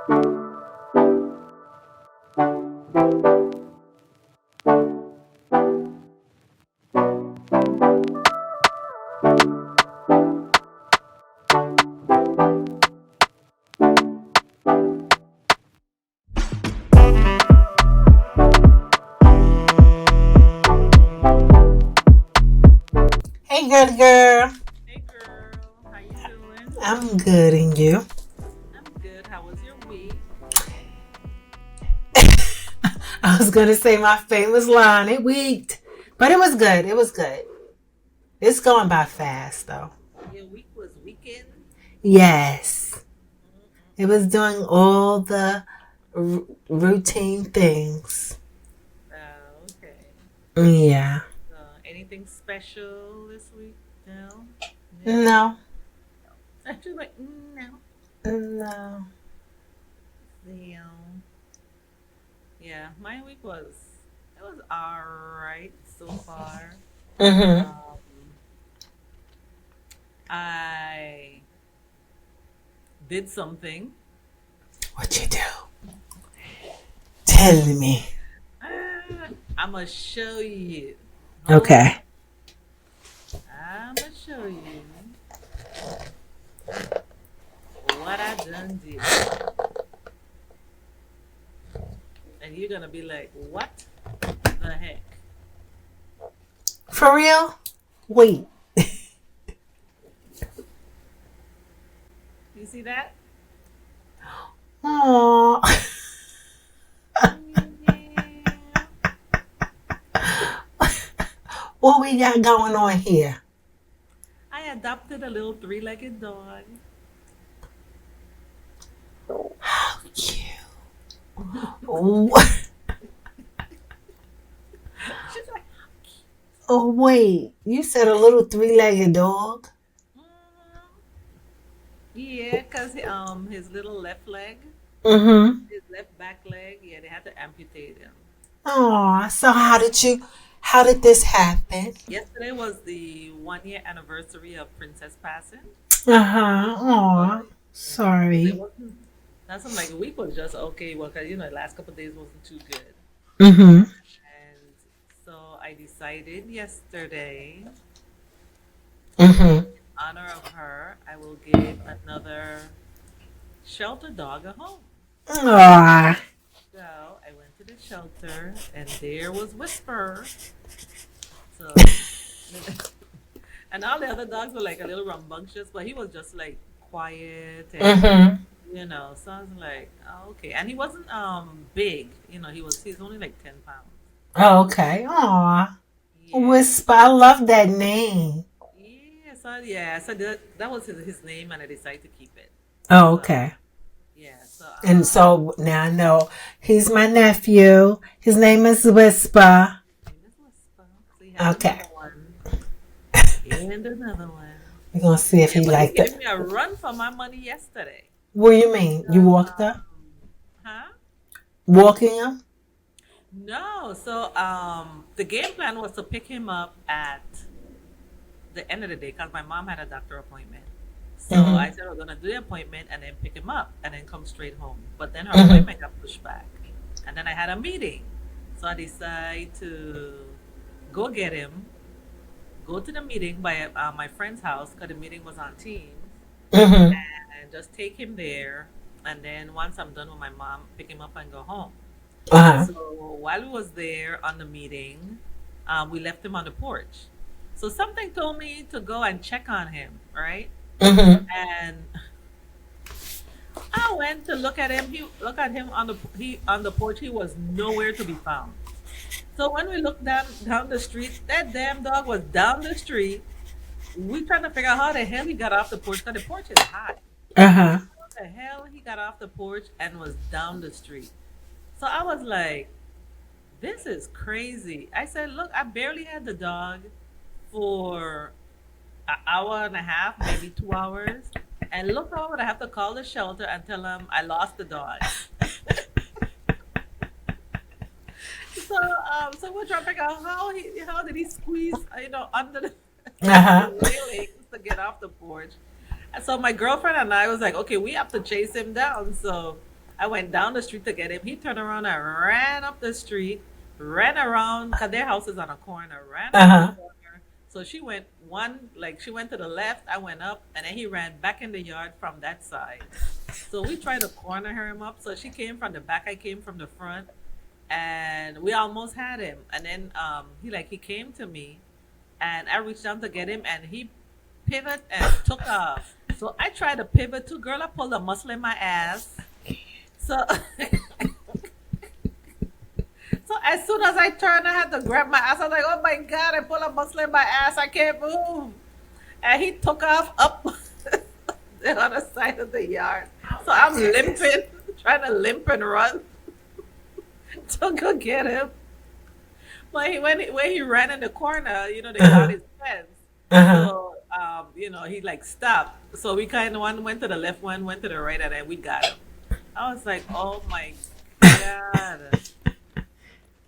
Hey, good girl. Hey girl, how you doing? I'm good, and you? I'm good. How was your week? I was gonna say my famous line. It weaked, but it was good. It was good. It's going by fast, though. Your week was weekend. Yes, it was Mm-mm-mm. doing all the routine things. Okay. Yeah. Anything special this week? No. No. No. Actually, like no. No. The yeah, my week was it was all right so far. Mhm. Um, I did something. What you do? Tell me. I'm gonna show you. Hold on. Okay. I'm gonna show you what I done did. And you're gonna be like, what the heck? For real? Wait. You see that? Oh. Yeah. What we got going on here? I adopted a little three-legged dog. How cute. She's like, Oh wait, you said a little three-legged dog? "Mhm." Yeah, cause his little left leg, Mm-hmm. his left back leg, yeah, they had to amputate him. Oh, so how did this happen? Yesterday was the 1 year anniversary of Princess passing. Uh-huh. So, Oh, so it sorry. wasn't. That's I'm like the week was just okay. Well, cause the last couple of days wasn't too good. Mm-hmm. And so I decided yesterday, Mm-hmm. in honor of her, I will give another shelter dog a home. Aw. So I went to the shelter, and there was Whisper. So, and all the other dogs were like a little rambunctious, but he was just like quiet and. So I was like, oh, okay. And he wasn't big. He's only like 10 pounds. Oh, okay. Aw. Yeah. Whisper. I love that name. So that was his name, and I decided to keep it. Oh, So okay. yeah, so And so now I know he's my nephew. His name is Whisper. his name is Whisper. So he had Okay. another one and another one. We're gonna see if Yeah, he but he liked gave it. me a run for my money yesterday. What do you mean? So, You walked her? huh? Walking him? No. So the game plan was to pick him up at the end of the day because my mom had a doctor appointment. So Mm-hmm. I said we're gonna do the appointment and then pick him up and then come straight home. But then her Mm-hmm. appointment got pushed back, and then I had a meeting. So I decided to go get him, go to the meeting by my friend's house because the meeting was on Teams, Mm-hmm. and just take him there. And then once I'm done with my mom, pick him up and go home. Uh-huh. So while we was there on the meeting, we left him on the porch. So something told me to go and check on him, right? Mm-hmm. And I went to look at him. Look at him on the porch. He was nowhere to be found. So when we looked down the street, that damn dog was down the street. We trying to figure out how the hell he got off the porch because the porch is high. Uh-huh. How the hell he got off the porch and was down the street? So I was like, this is crazy. I said, look, I barely had the dog for an hour and a half, maybe 2 hours. And look how I would have to call the shelter and tell them I lost the dog. So we're trying to figure out how did he squeeze under the under the Uh-huh. railings to get off the porch. And so my girlfriend and I was like, okay, we have to chase him down. So I went down the street to get him. He turned around and ran up the street, ran around, because their house is on a corner, ran around the Uh-huh. corner. So she went she went to the left, I went up, and then he ran back in the yard from that side. So we tried to corner him up. So she came from the back, I came from the front, and we almost had him. And then he came to me, and I reached down to get him, and he pivoted and took off. So I tried to pivot too, girl. I pulled a muscle in my ass. So, so as soon as I turned, I had to grab my ass. I was like, "Oh my god!" I pulled a muscle in my ass. I can't move, and he took off up the other side of the yard. So I'm limping, trying to limp and run to go get him. But when he ran in the corner, the yard Uh-huh. is fence. Uh-huh. So he like stopped. So we kind of one went to the left, one went to the right, and then we got him. I was like, oh my god, my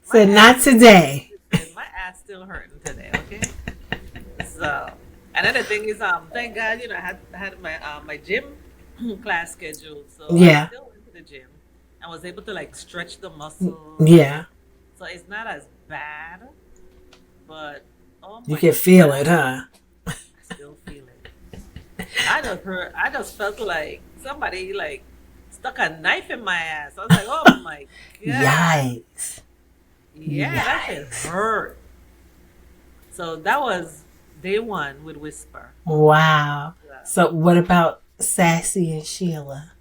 Said ass, not today. my ass still hurting today. Okay, so and then the thing is, thank God, I had my gym class scheduled, so I Yeah. still went to the gym and was able to like stretch the muscles, Yeah. so it's not as bad, but oh You my can feel god, it, huh? I still feel it. I just felt like somebody like stuck a knife in my ass. I was like, oh my god. Yikes. Yeah, that shit Yikes. hurt. So that was day one with Whisper. Wow. Yeah. So what about Sassy and Sheila?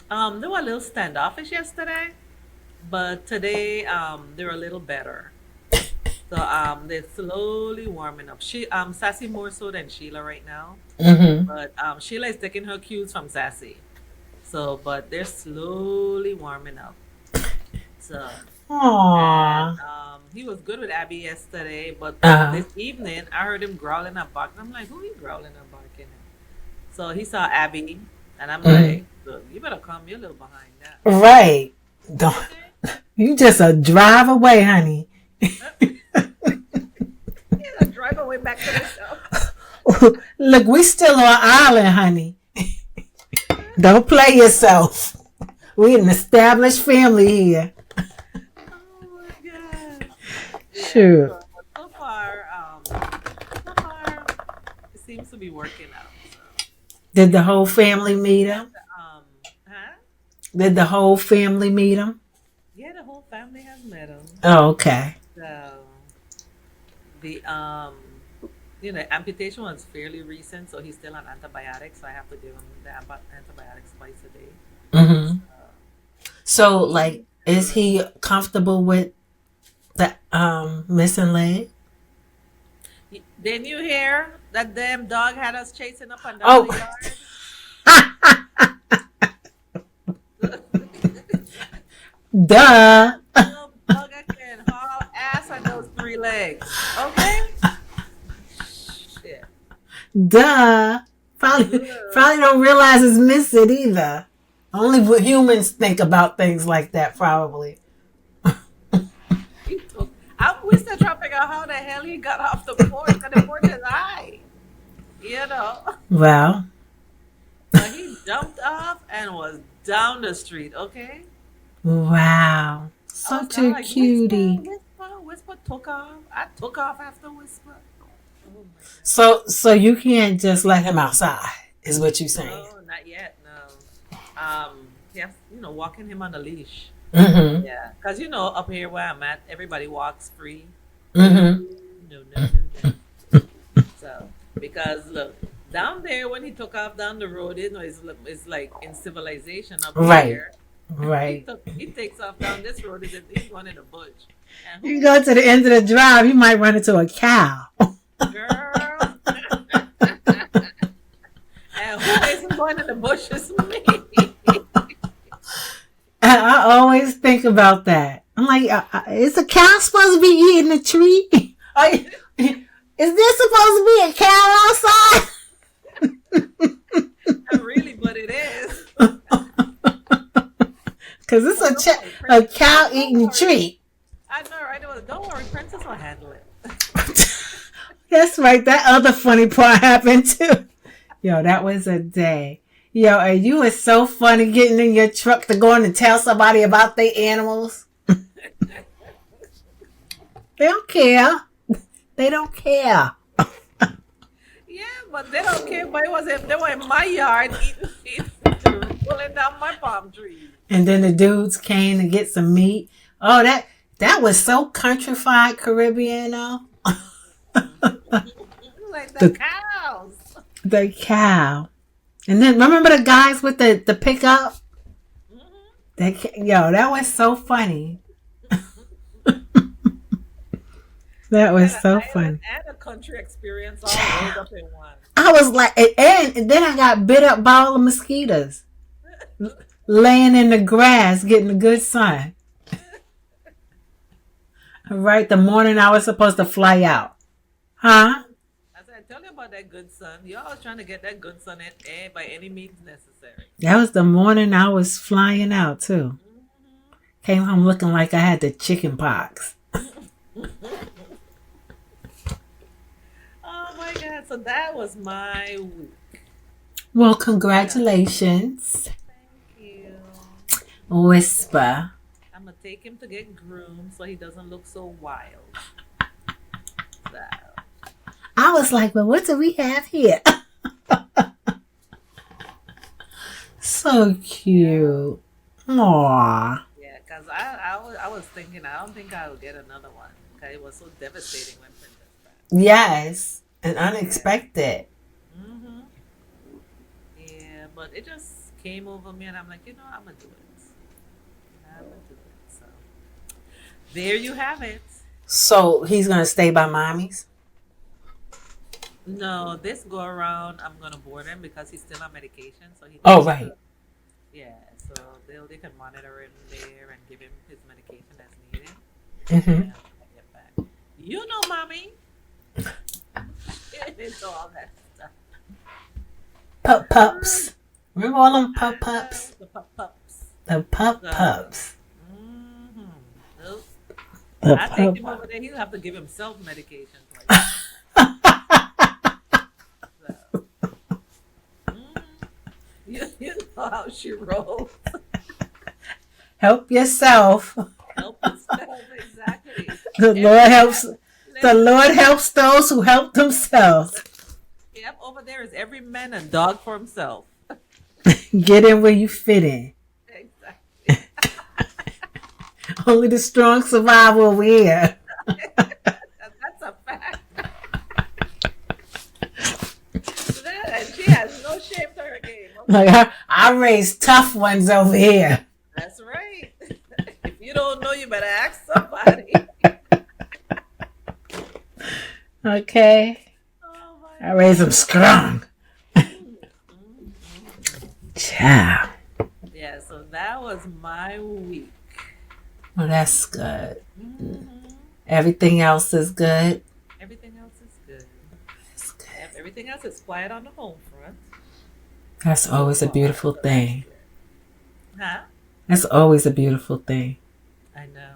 They were a little standoffish yesterday, but today they're a little better. So they're slowly warming up. Sassy more so than Sheila right now. Mm-hmm. But Sheila is taking her cues from Sassy. So, but they're slowly warming up. So, and Aww. he was good with Abby yesterday, but Uh-huh. this evening I heard him growling and barking. I'm like, who he growling and barking at? So he saw Abby, and I'm Mm-hmm. like, look, you better come. You're a little behind that. Right. Don't, Okay. you just a drive away, honey. Yeah, drive away back to the show. Look, we still on island, honey. Don't play yourself. We an established family here. Oh my god. Yeah. Sure. So far, it seems to be working out. So, Did the whole family meet him? um, huh? Did the whole family meet him? Yeah, the whole family has met him. Oh, okay. So the amputation was fairly recent, so he's still on antibiotics. So I have to give him the antibiotics twice a day. Mm-hmm. So, He, like, is he comfortable with the missing leg? didn't you hear that damn dog had us chasing up and down Oh, the yard? duh, Little bugger can haul ass on those three legs. Okay? Shit. duh. Probably, Ugh. probably don't realize it's missing either. Only humans think about things like that, probably. He took, we still trying to figure out how the hell he got off the porch, because the porch is high. You know? Well, But he jumped off and was down the street, okay? wow. Such I'm a like, cutie. Whisper took off. I took off after Whisper. Oh my So you can't just let him outside, is what you're god. saying. No, not yet, no. Yeah, walking him on a leash. Mm-hmm. Yeah. Because, up here where I'm at, everybody walks free. Mm-hmm. No, no, no, no. So, because look, down there when he took off down the road, it's like in civilization up Right. here. Right. He takes off down this road, he's going in the bush. And You who, go to the end of the drive, you might run into a cow. girl? And who isn't going in the bush is me. And I always think about that. I'm like, is a cow supposed to be eating a tree? Is there supposed to be a cow outside? Not really, but it is. Because it's Well, don't worry, a cow don't eating a worry. tree. I know, right? Don't worry, Princess will handle it. That's right. That other funny part happened too. Yo, that was a day. Yo, and you is so funny getting in your truck to go in and tell somebody about their animals. They don't care. They don't care. Yeah, but they don't care. But it was if they were in my yard eating, pulling down my palm tree. And then the dudes came to get some meat. Oh, that was so countrified Caribbean, though. Like the The cows. the cow. And then remember the guys with the pickup? That was so funny. That We had was an so island funny. and a country experience all rolled Child. up in one. I was like, and then I got bit up by all the mosquitoes. Laying in the grass, getting a good sun. Right, the morning I was supposed to fly out. Huh? I said, tell you about that good son. You're always trying to get that good son in, by any means necessary. That was the morning I was flying out, too. Came home looking like I had the chicken pox. Oh my God. So that was my week. Well, congratulations. Thank you. Whisper. I'm going to take him to get groomed so he doesn't look so wild. So, I was like, well, what do we have here? So cute. Aww. yeah, because I was thinking, I don't think I will get another one. Because it was so devastating when Princess passed. Yes. And unexpected. Mm-hmm. Yeah, but it just came over me and I'm like, I'm going to do it. I'm going to do it. So, there you have it. So he's going to stay by mommy's? No, this go around, I'm gonna board him because he's still on medication. So he Oh, needs right. to, yeah. So they can monitor him there and give him his medication as needed. Mm-hmm. And I get back. Mommy, it's all that stuff. Pups. Remember all them pups? The pups. The pups. Mm-hmm. Nope. The I take him over there. He'll have to give himself medication. So, you know how she rolls. Help yourself. Help yourself, exactly. The Lord helps those who help themselves. Yep, over there is every man and dog for himself. Get in where you fit in. Exactly. Only the strong survive over here. That's a fact. And she has no shame to her game. Okay? Like I raised tough ones over here. That's right. If you don't know, you better ask somebody. Okay. Oh I raised them strong. Ciao. Yeah, so that was my week. Well, that's good. Mm-hmm. Everything else is good. Everything else is good. That's good. Everything else is quiet on the home front. That's always a beautiful thing. Huh? That's always a beautiful thing. I know.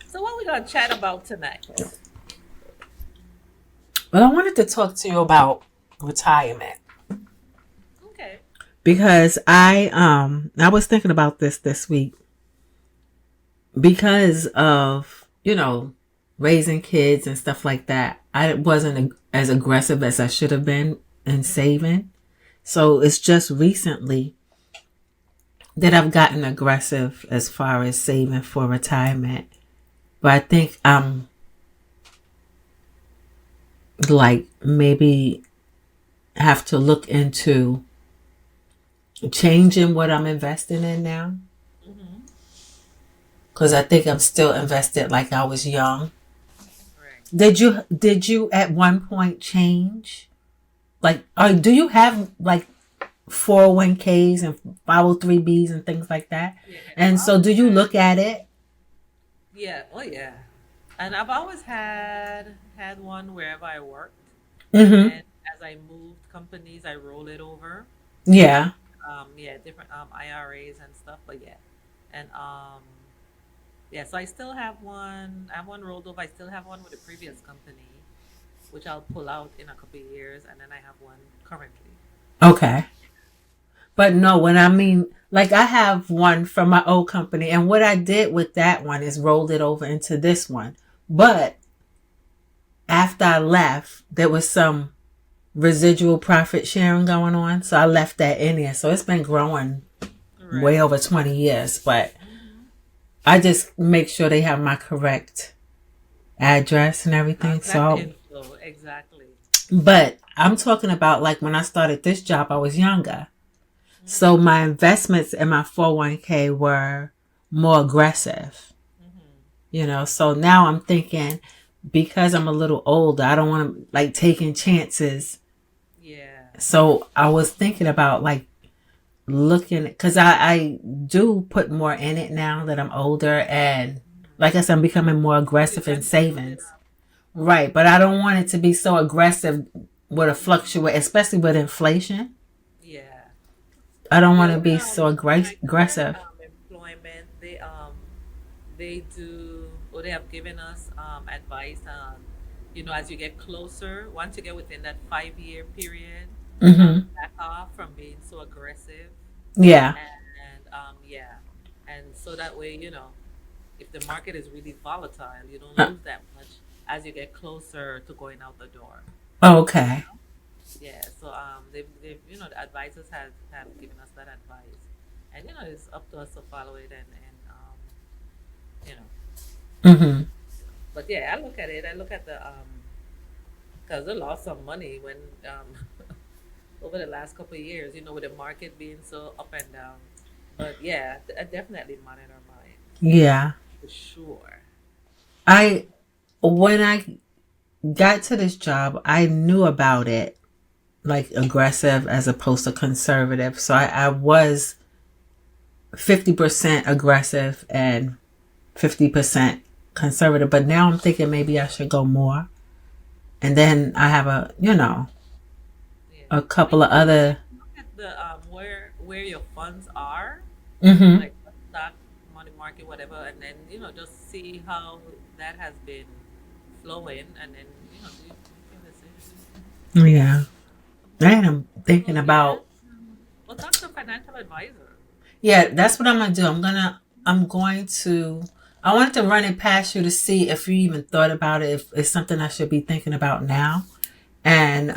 So what we gonna chat about tonight? Well, I wanted to talk to you about retirement Okay. because I was thinking about this week because of raising kids and stuff like that. I wasn't as aggressive as I should have been in saving, so it's just recently that I've gotten aggressive as far as saving for retirement. But I think I'm like maybe have to look into changing what I'm investing in now. Because I think I'm still invested like I was young. Right. Did you at one point change? Like, do you have like 401ks and 503bs and things like that? Yeah. And so do you look at it? Yeah. Oh yeah. And I've always had one wherever I worked. Mm-hmm. And as I moved companies, I roll it over. Yeah. Different IRAs and stuff. But yeah. And so I still have one. I have one rolled over. I still have one with a previous company, which I'll pull out in a couple of years, and then I have one currently. Okay. But no, when I mean, like I have one from my old company, and what I did with that one is rolled it over into this one. But after I left, there was some residual profit sharing going on, so I left that in there. So it's been growing way Right. over 20 years, but Mm-hmm. I just make sure they have my correct address and everything. Contact So, info, exactly. but I'm talking about like when I started this job, I was younger. So Mm-hmm. my investments in my 401k were more aggressive, Mm-hmm. So now I'm thinking because I'm a little older, I don't want to like taking chances. Yeah. So I was thinking about like looking because I do put more in it now that I'm older, and Mm-hmm. like I said, I'm becoming more You aggressive in tend to build it savings. up. Right, but I don't want it to be so aggressive with a Mm-hmm. fluctuate, especially with inflation. Yeah. I don't want Yeah, to with be so my current aggressive. employment, they do, or they have given us advice on, as you get closer, once you get within that 5 year period, Hmm. back off from being so aggressive. Yeah. And yeah, and so that way, if the market is really volatile, you don't Uh, lose that much as you get closer to going out the door. You okay. know? Yeah. So they've the advisors have given us that advice, and it's up to us to follow it and you know. Hmm. But yeah, I look at it. I look at the because they lost some money when over the last couple of years, with the market being so up and down. But yeah, I definitely monitor mine Yeah. for sure. I when I got to this job, I knew about it like aggressive as opposed to conservative. So I was 50% aggressive and 50% conservative. But now I'm thinking maybe I should go more. And then I have Yeah. a But couple of other. look at the where your funds are, Hmm. like stock, money market, whatever, and then just see how that has been flowing, and then make your decision. Yeah. And I'm thinking So yeah, about, well, talk to a financial advisor. yeah, that's what I'm going to do. I'm going to, I wanted to run it past you to see if you even thought about it, if it's something I should be thinking about now. And,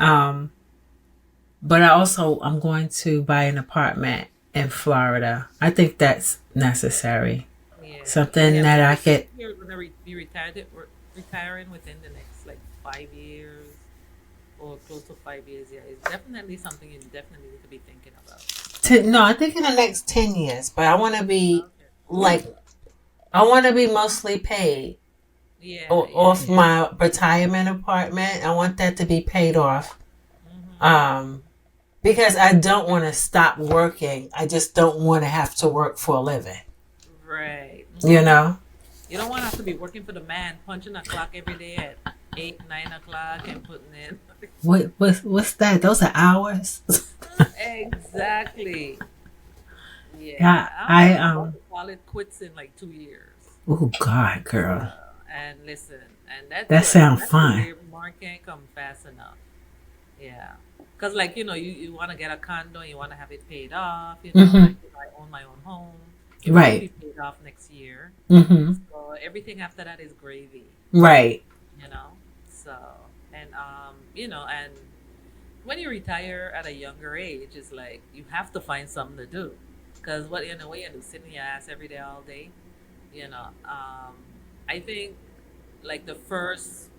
but I'm going to buy an apartment in Florida. I think that's necessary. Yeah, Something yeah. that I Especially could, if you're gonna be retiring within the next like 5 years or close to 5 years. Yeah, it's definitely something you definitely need to be thinking about. no, I think in the next 10 years, but I want to be Okay. like, I want to be mostly paid Yeah, yeah, off yeah. my retirement apartment. I want that to be paid off. Mm-hmm. Um, because I don't want to stop working. I just don't want to have to work for a living. Right. You Mm-hmm. know? You don't want to have to be working for the man, punching a clock every day at 8, 9 o'clock and putting in. What's that? Those are hours. Exactly. Yeah, Yeah, I'm about to call it quits in like 2 years. oh God, So, girl. and listen, and that's That what sounds that's the fun. labor market can't come fast enough. Yeah, because like you want to get a condo, you want to have it paid off. Hmm. Like I own my own home. It will Right. be paid off next year. Hmm. So everything after that is gravy. Right. You know. So and and when you retire at a younger age, it's like you have to find something to do. Because what you do, sitting your ass every day, all day. You know, I think like the first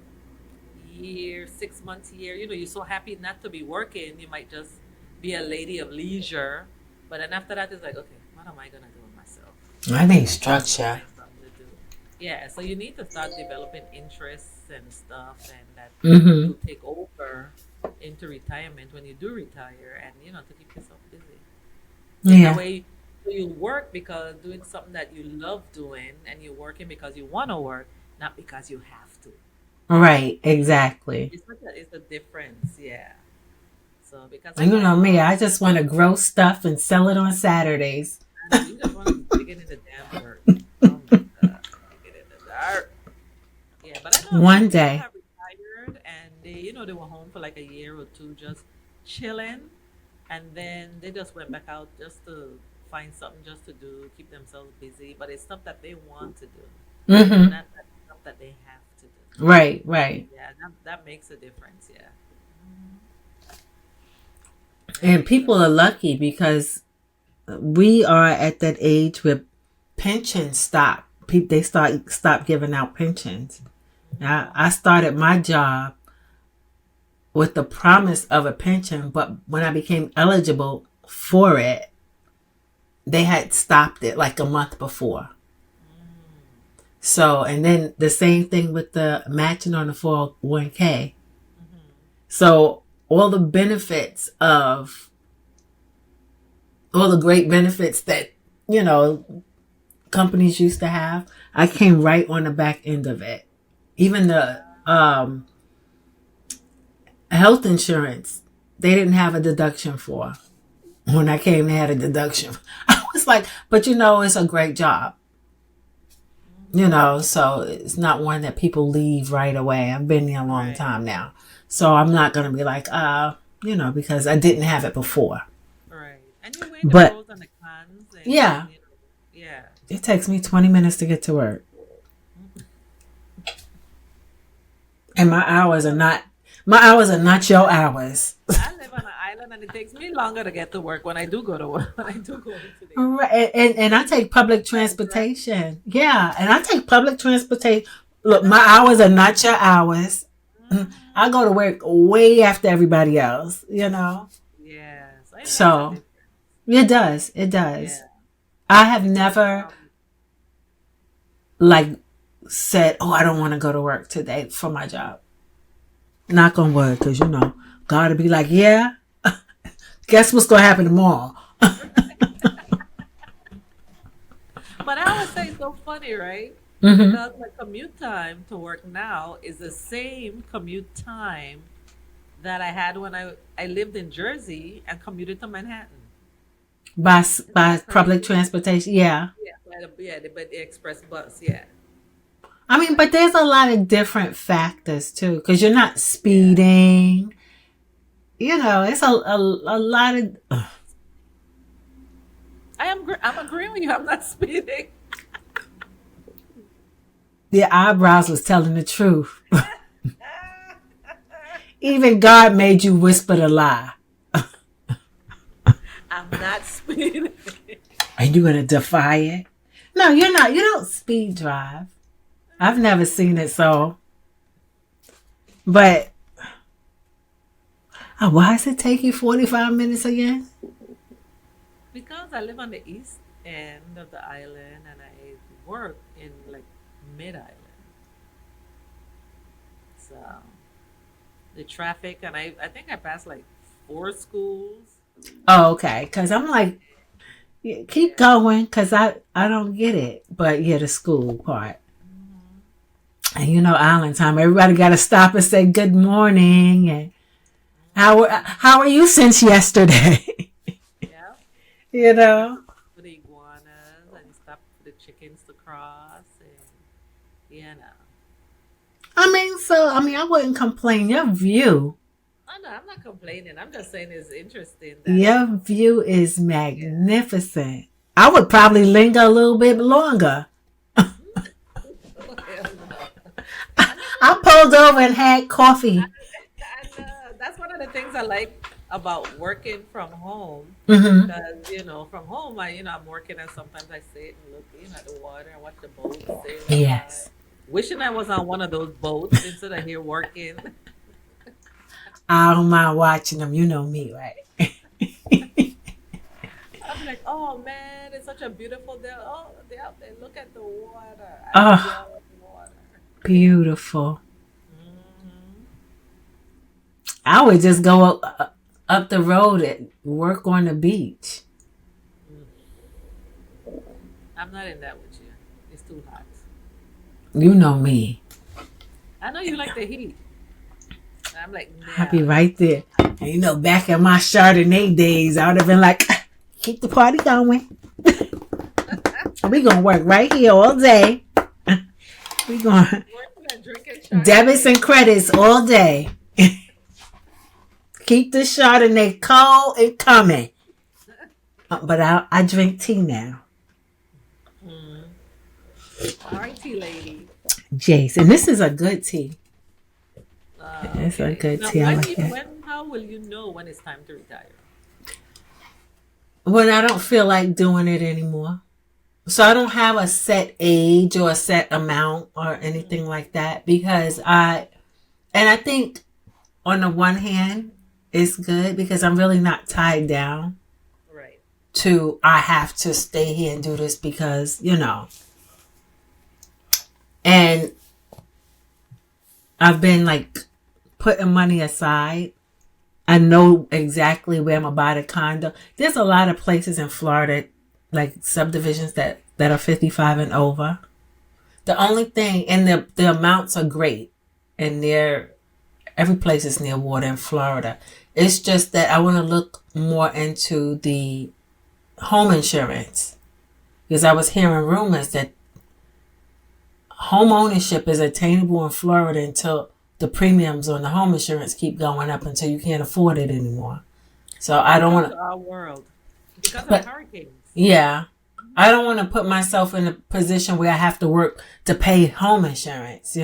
year, 6 months, year, you're so happy not to be working, you might just be a lady of leisure. But then after that, it's like, okay, what am I gonna do with myself? I need I need to structure. find something to do. Yeah, so you need to start developing interests and stuff, and that Hmm. will take over into retirement when you do retire, and to keep yourself busy. In a Yeah. way, so you work because doing something that you love doing, and you're working because you want to work, not because you have to. Right. Exactly. It's a difference, yeah. So because I And you know know me, I just want to grow stuff and sell it on Saturdays. I know you just want to be digging in the damn dirt. Oh my god, digging in the dirt. Yeah, but I know a few One people day. have retired and they were home for like a year or two just chilling. and then they just went back out just to find something just to do, keep themselves busy. But it's stuff that they want to do, Mm-hmm. not stuff that they have to do. Right, right. Yeah, that makes a difference. Yeah, hmm that And makes a people are lucky because we are at that age where pensions stop. They stop giving out pensions. I started my job with the promise of a pension, but when I became eligible for it, they had stopped it like a month before. So, and then the same thing with the matching on the 401k. So, all the benefits of all the great benefits that, you know, companies used to have, I came right on the back end of it. Even the health insurance, they didn't have a deduction for. When I came, they had a deduction. I was like, but you know, it's a great job. You know, so it's not one that people leave right away. I've been there a long right, time now. So I'm not going to be like, you know, because I didn't have it before. right. And you weigh the But pros and the cons, and yeah, you know, yeah. it takes me 20 minutes to get to work. And my hours are not your hours. I live on an island, and it takes me longer to get to work when I do go to work. When I do go into the office, Right. And I take public I drive. transportation. Yeah. And I take public transportation. Look, my hours are not your hours. I go to work way after everybody else, you know? Yes, it makes a So difference. it does. It Yeah. does. I have never Um, like said, oh, I don't want to go to work today for my job. Knock on wood, because you know, God will be like, yeah, guess what's going to happen tomorrow? but I always say it's so funny, right? Hmm. Because my commute time to work now is the same commute time that I had when I lived in Jersey and commuted to Manhattan. Isn't By that public crazy? transportation. Yeah. Yeah, but the express bus. Yeah, I mean, but there's a lot of different factors too, because you're not yeah. speeding. You know, it's a lot of. I'm agreeing with you. I'm not speeding. The eyebrows was telling the truth. Even God made you whisper the lie. I'm not speeding. Are you going to defy it? No, you're not. You don't speed drive. I've never seen it so. But why does it take you 45 minutes again? Because I live on the east end of the island and I work in like mid island. So the traffic, and I think I passed like four schools. Oh, okay. Because I'm like, yeah, keep Yeah. going because I don't get it. But yeah, the school part. Hmm. And you know, island time, everybody got to stop and say good morning. And how are you since yesterday? Yeah. You And you know? stop for the iguanas and you stop for the chickens to cross and you know. I mean, I wouldn't complain. Oh no, I'm not complaining. I'm just saying it's interesting that Your view is yeah. magnificent. I would probably linger a little bit longer. Hell no. And you I know, pulled over and had coffee. and that's one of the things I like about working from home. Hmm. Because from home, I'm working and sometimes I sit and look at the water and watch the boats sailing by. Yes. Wishing I was on one of those boats instead of here working. I don't mind watching them. You know me, right? I'm like, oh man, it's such a beautiful day. Oh, they out there. Look at the water. I Oh, love water. beautiful. Hmm. I would just go up the road and work on the beach. I'm not in that with you. It's too hot. You know me. I know you like the heat. I'm like, I'd be nah. right there. And you know, back in my Chardonnay days, I would have been like, keep the party going. We gonna work right here all day. We gonna Working and drinking debits Chardonnay. and credits all day. Keep the Chardonnay cold and coming. But I drink tea now. Mm. All right, tea lady. Jace. And this is a good tea. It's a Okay. good Now, tea. I like that. how will you know when it's time to retire? When I don't feel like doing it anymore. So I don't have a set age or a set amount or anything like that because I think on the one hand, it's good because I'm really not tied down Right. to I have to stay here and do this because, and I've been like putting money aside. I know exactly where I'm gonna buy the condo. There's a lot of places in Florida, like subdivisions that are 55 and over. The only thing, and the amounts are great, and every place is near water in Florida. It's just that I want to look more into the home insurance because I was hearing rumors that home ownership is attainable in Florida until the premiums on the home insurance keep going up until you can't afford it anymore. So I don't Welcome want to to, our world. Because of but hurricanes. yeah, I don't want to put myself in a position where I have to work to pay home insurance,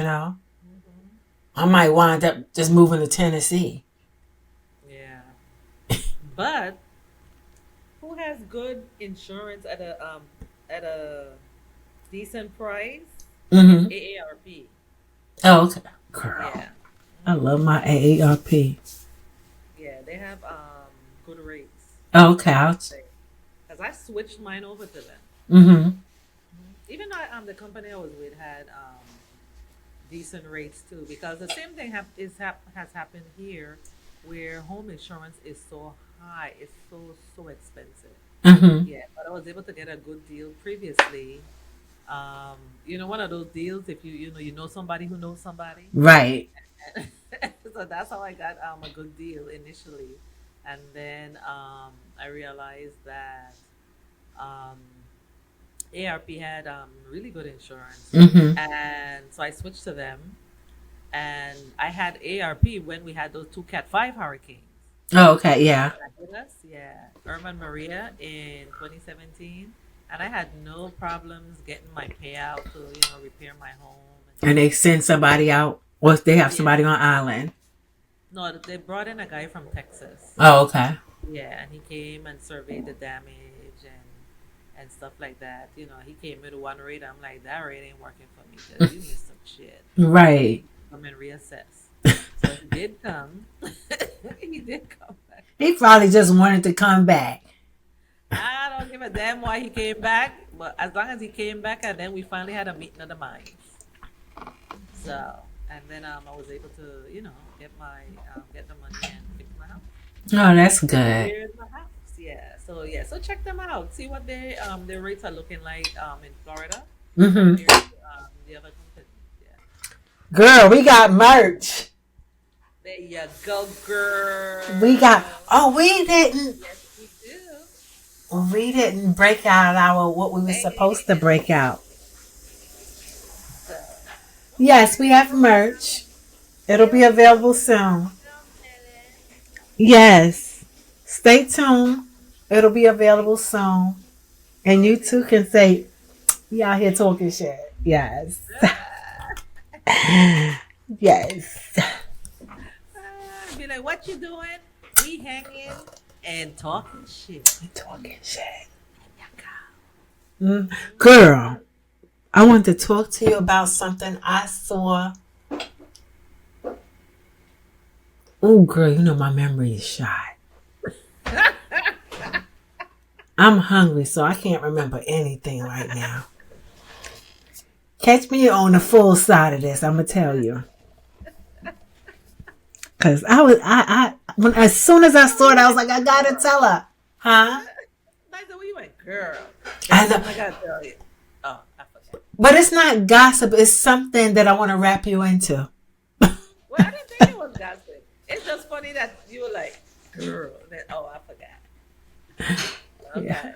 I might wind up just moving to Tennessee. Yeah. But who has good insurance at a decent price? Mm-hmm. AARP. Oh, okay. Girl, Yeah. I love my AARP. Yeah, they have good rates. Oh, okay. Because I switched mine over to them. Mm-hmm. Even though the company I was with had decent rates too, because the same thing has happened here, where home insurance is so high, it's so expensive. Mm-hmm. Yeah, but I was able to get a good deal previously. Um, one of those deals if you know somebody who knows somebody. Right. So that's how I got a good deal initially, and then I realized that um, ARP had really good insurance, Mm-hmm. and so I switched to them. And I had ARP when we had those two Cat 5 hurricanes. Oh, okay. Yeah. That hit us, yeah, Irma and Maria in 2017, and I had no problems getting my payout to repair my home and And stuff they like that. send somebody out, or if they have Yeah, somebody on island. no, they brought in a guy from Texas. Oh, okay. Yeah, and he came and surveyed the damage and stuff like that. He came with one rate. I'm like, that rate ain't working for me because you missed some shit. You Right. need to come and reassess. So he did come. He did come back. He probably just wanted to come back. I don't give a damn why he came back, but as long as he came back, and then we finally had a meeting of the minds. So, and then I was able to, get the money and fix my house. Oh, that's good. Here's my house. So check them out. See what their rates are looking like in Florida Mm-hmm. compared to the other companies. Yeah. Girl, we got merch. There you go, girl. We got. Oh, we didn't. Yes, we do. We didn't break out our what we were supposed to Hey, break out. so Yes, we have merch. It'll be available soon. Yes. Stay tuned. It'll be available soon. And you too can say, we out here talking shit. Yes. Yes. be like, what you doing? We hanging and talking shit. Talking shit. Yeah, girl. Girl, I want to talk to you about something I saw. Oh, girl, you know my memory is shot. I'm hungry, so I can't remember anything right now. Catch me on the full side of this, I'm gonna tell you. Cause as soon as I saw it, I was like, I gotta tell her, huh? I said, where you went, girl? I There's know, something I gotta tell you. Oh, I forgot. but it's not gossip. It's something that I want to wrap you into. Well, I didn't think it was gossip. It's just funny that you were like, girl. Then, oh, I forgot. Yeah. Okay.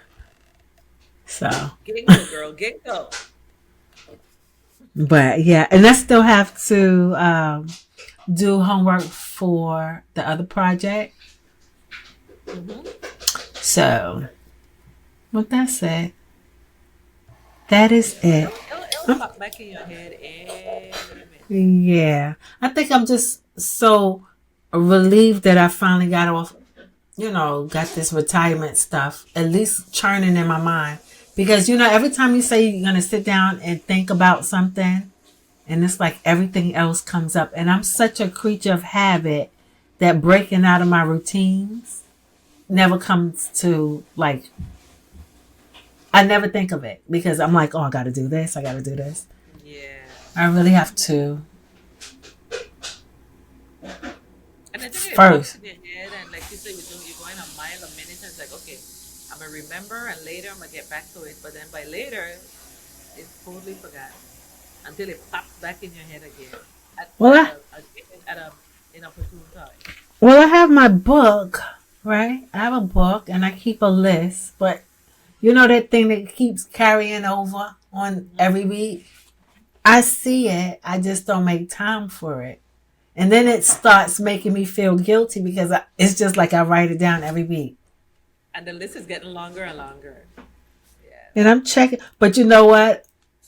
So, Ginkgo, girl. Ginkgo. but yeah, and I still have to do homework for the other project. Mm-hmm. So, with that said, that is Yeah, it. it'll pop back in your head every minute. Yeah. I think I'm just so relieved that I finally got off, got this retirement stuff at least churning in my mind. Because, every time you say you're going to sit down and think about something, and it's like everything else comes up. And I'm such a creature of habit that breaking out of my routines never comes to like, I never think of it because I'm like, oh, I got to do this. I got to do this. Yeah. I really have to And I think it pops first. in your head, and like you said, you're going a mile a minute, and it's like, okay, I'm gonna remember, and later I'm gonna get back to it. But then by later, it's totally forgotten until it pops back in your head again at Well, at I, a, a at a inopportune time. well, I have my book, right? I have a book and I keep a list, but that thing that keeps carrying over on every Hmm. week? I see it. I just don't make time for it. And then it starts making me feel guilty because it's just like I write it down every week. And the list is getting longer and longer. Yeah, And I'm checking. But you know what?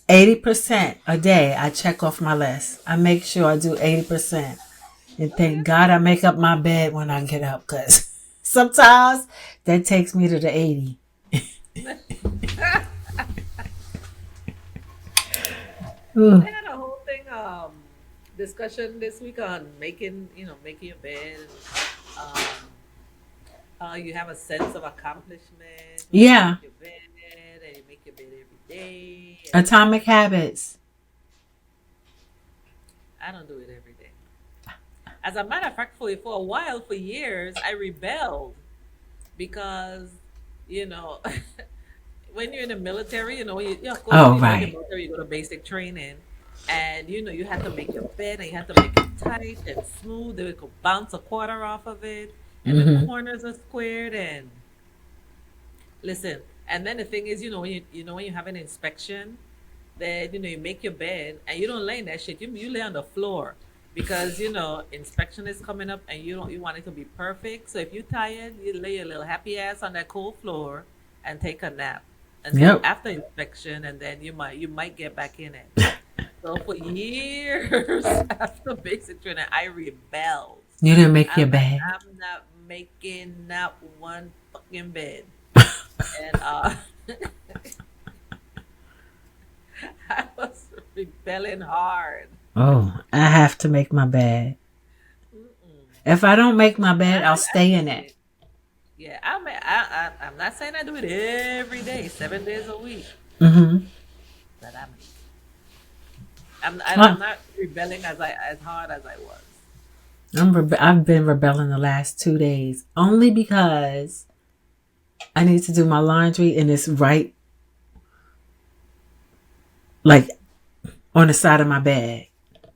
80% a day I check off my list. I make sure I do 80%. And oh thank yeah. God I make up my bed when I get up because sometimes that takes me to the 80. Ooh. They had a whole thing discussion this week on making your bed, um how you have a sense of accomplishment when you Yeah. make your bed, and you make your bed every day. And Atomic habits. I don't do it every day. As a matter of fact, for a while, for years, I rebelled because, you know, when you're in the military, of course, when Oh, you join the right. military, you go to basic training, and you had to make your bed, and you had to make it tight and smooth. They could bounce a quarter off of it, and the Mm-hmm. corners are squared. And listen, and then the thing is, when you have an inspection, then you make your bed, and you don't lay in that shit. You lay on the floor because inspection is coming up, and you want it to be perfect. So if you're tired, you lay your little happy ass on that cold floor and take a nap until Yep. after inspection, and then you might get back in it. So for years after basic training, I rebelled. You didn't make I'm your like, bed. I'm not making not one fucking bed. And I was rebelling hard. Oh, I have to make my bed. Mm-mm. If I don't make my bed, I'll I stay in do it. it. Yeah, I'm not saying I do it every day, 7 days a week, Mm-hmm. but I'm Well, not rebelling as hard as I was. I've been rebelling the last 2 days only because I need to do my laundry and it's right like on the side of my bed.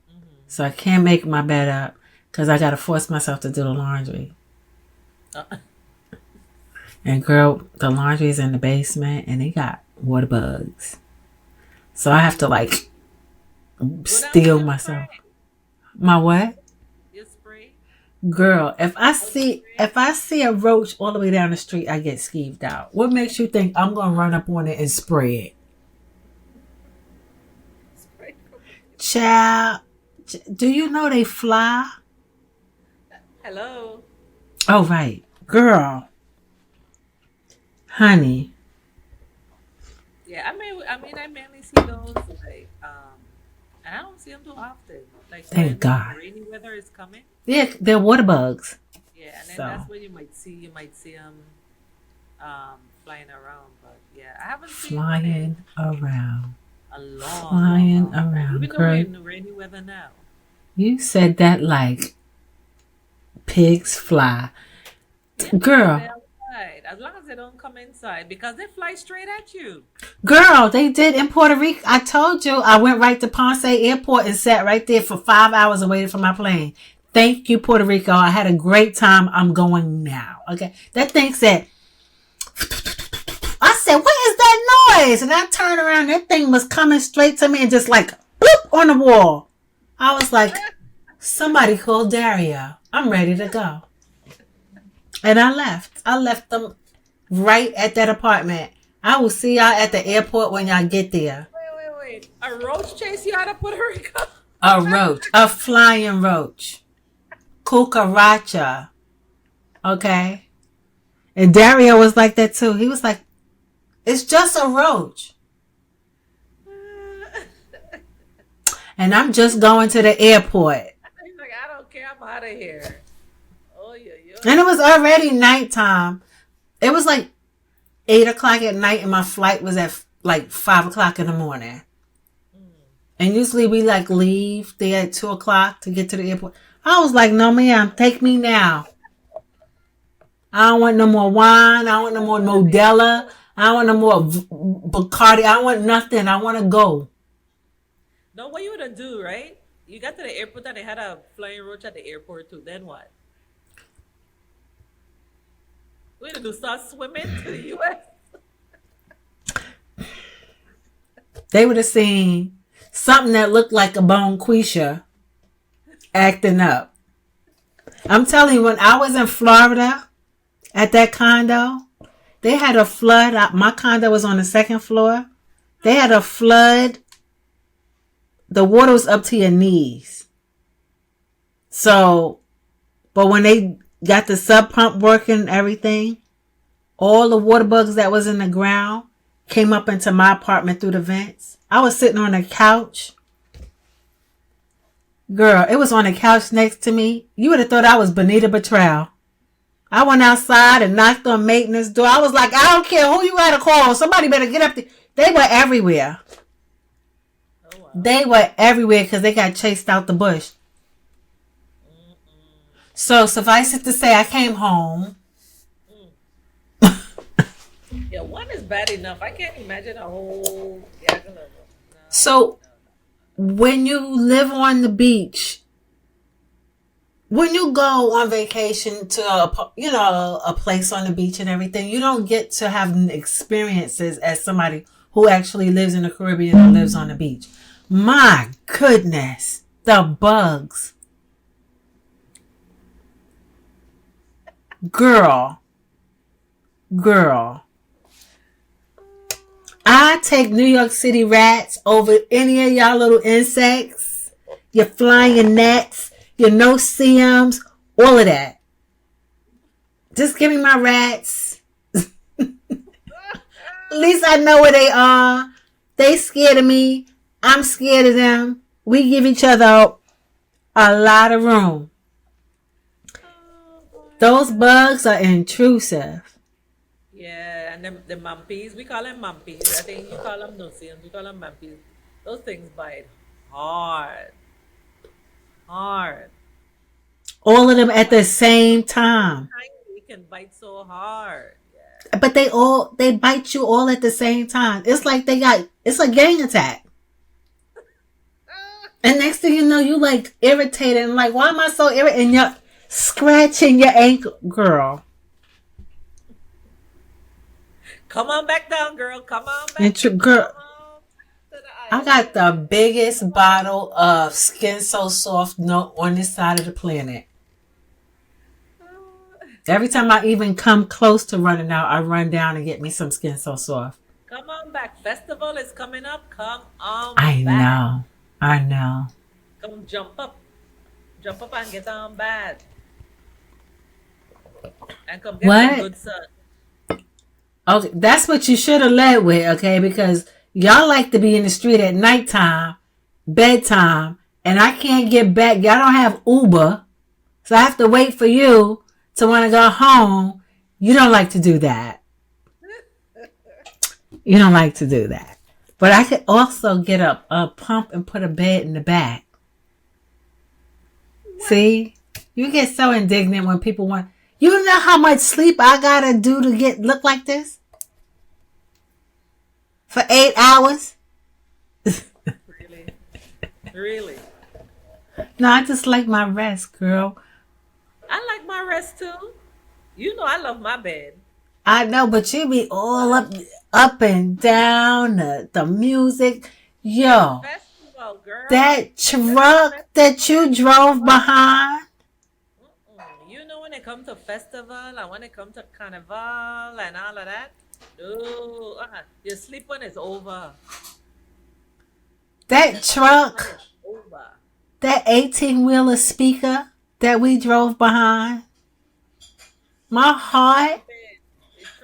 Hmm. So I can't make my bed up because I got to force myself to do the laundry. Uh, And girl, the laundry is in the basement and they got water bugs. So I have to like Go down with steel your myself. spray. My what? Your spray. Girl, if I Oh, the see spray. if I see a roach all the way down the street, I get skeeved out. What makes you think I'm gonna run up on it and spray it? Spray company. Child, do you know they fly? Hello. Oh right. Girl, honey, Yeah, I mainly see those like and I don't see them too often. Like thank when God. rainy weather is coming. Yeah, they're water bugs. Yeah, and then So that's when you might see them flying around. But yeah, I haven't seen one in flying around. a long, long, Flying long time. around. Even though we're Girl, in the rainy weather now. you said that like pigs fly. Yeah, they stay Girl, outside as long as they don't come inside because they fly straight at you. girl, they did in Puerto Rico. I told you I went right to Ponce Airport and sat right there for 5 hours and waited for my plane. Thank you, Puerto Rico. I had a great time. I'm going now. Okay. That thing said, I said, what is that noise? And I turned around. That thing was coming straight to me and just like, boop, on the wall. I was like, Somebody called Dario. I'm ready to go. And I left. I left them right at that apartment. I will see y'all at the airport when y'all get there. Wait. A roach chase you out of Puerto Rico? A roach. A flying roach. Cucaracha. Okay? And Dario was like that too. He was like, it's just a roach. And I'm just going to the airport. He's like, I don't care. I'm out of here. Oh, yeah. And it was already nighttime. It was like 8 o'clock at night, and my flight was at like 5 o'clock in the morning. And usually we like leave there at 2 o'clock to get to the airport. I was like, no, ma'am, take me now. I don't want no more wine. I don't want no more Modella. I don't want no more Bacardi. I don't want nothing. I want to go. No, what you would have do, right? You got to the airport and they had a flying roach at the airport too. Then what? We gonna do start swimming to the U.S. They would have seen something that looked like a bonquisha acting up. I'm telling you, when I was in Florida at that condo, they had a flood. My condo was on the second floor. They had a flood. The water was up to your knees. So, but when they got the sub pump working and everything, all the water bugs that was in the ground came up into my apartment through the vents. I was sitting on a couch. Girl, it was on a couch next to me. You would have thought I was Benita Betrayal. I went outside and knocked on maintenance door. I was like, I don't care who you got to call. Somebody better get up there. They were everywhere. Oh wow. They were everywhere because they got chased out the bush. So suffice it to say, I came home. Yeah, one is bad enough. I can't imagine a whole. Yeah, no. So when you live on the beach, when you go on vacation to a place on the beach and everything, you don't get to have experiences as somebody who actually lives in the Caribbean and lives on the beach. My goodness, the bugs. Girl. I take New York City rats over any of y'all little insects, your flying gnats, your no-see-ums, all of that. Just give me my rats. At least I know where they are. They scared of me. I'm scared of them. We give each other a lot of room. Those bugs are intrusive. Yeah, and the mumpies, we call them mumpies. I think you call them no-see-ums. We call them mumpies. Those things bite hard. Hard. All of them at the same time. Tiny can bite so hard. But they bite you all at the same time. It's like it's a gang attack. And next thing you know, you like irritated and like, why am I so irritated? And you're scratching your ankle, girl. Come on back down, girl. Come on back. Girl, Come on to the I island. got the biggest bottle of Skin So Soft on this side of the planet. Every time I even come close to running out, I run down and get me some Skin So Soft. Come on back. Festival is coming up. Come on I back. know. Come jump up. Jump up and get on bad. And come get some What? good sun. Okay, that's what you should have led with, okay? Because y'all like to be in the street at nighttime, bedtime, and I can't get back. Y'all don't have Uber, so I have to wait for you to want to go home. You don't like to do that. You don't like to do that. But I could also get a pump and put a bed in the back. See? You get so indignant when people want... You know how much sleep I gotta do to look like this? For 8 hours? Really? Really? No, I just like my rest, girl. I like my rest too. You know I love my bed. I know, but you be all up and down, the music. Yo, Festival. about, girl. That When it truck that you drove festival, behind. you know when it comes to festival and when it comes to carnival and all of that, no, you sleep when it's over. You That sleep when truck. it's over. That 18-wheeler speaker that we drove behind. My heart,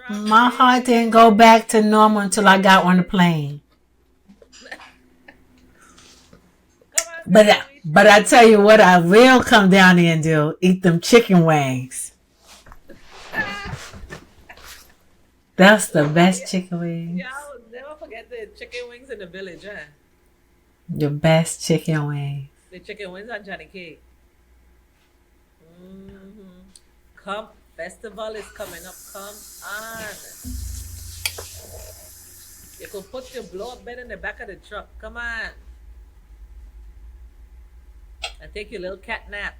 Trumpet. The my heart didn't go trumpet. back to normal until I got on the plane. Come on, But girl, we but I tell trumpet. you what, I will come down there and do eat them chicken wings. That's the best Yeah, chicken yeah, wings. I will never forget the chicken wings in the village, eh? Your best chicken wings. The chicken wings and Johnny Cake. Hmm. Come, festival is coming up. Come on. You could put your blow up bed in the back of the truck. Come on. And take your little cat nap.